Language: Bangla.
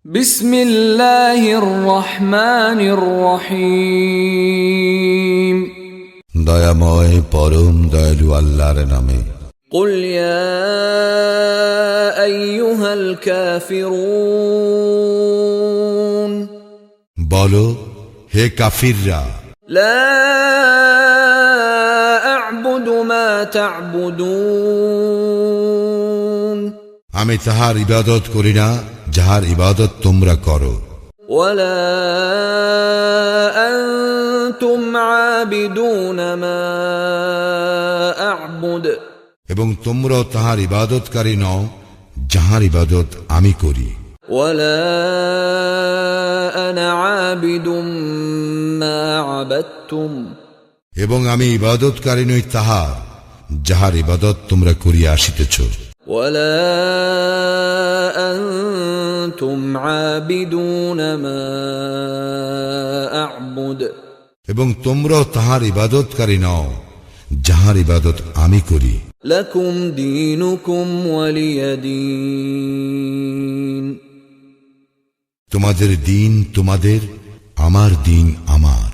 বিসমিল্লাহির রহমানির রহিম। দয়াময় পরম দয়ালু আল্লাহর নামে। কুল ইয়া আইয়ুহাল কাফিরুন, বলো হে কাফিররা, লা আ'বুদু মা তা'বুদুন, আমি তাহার ইবাদত করি না যাহার ইবাদত তোমরা করো। ওয়ালা আনতুম আবিদুন মা আ'বুদ, এবং তোমরাও তাহার ইবাদতকারী নও যাহার ইবাদত আমি করি। ওয়ালা আনা আবিদুম মা আবাদতুম, এবং আমি ইবাদতকারী নই তাহার যাহার ইবাদত তোমরা করিয়া আসিতেছ। ওয়ালা আনতুম আবিদুন মা আ'বুদ, এবং তোমরাও তাহার ইবাদতকারী নও যাহার ইবাদত আমি করি। লাকুম দীনুকুম ওয়ালিয়া দীন, তোমাদের দিন তোমাদের, আমার দিন আমার।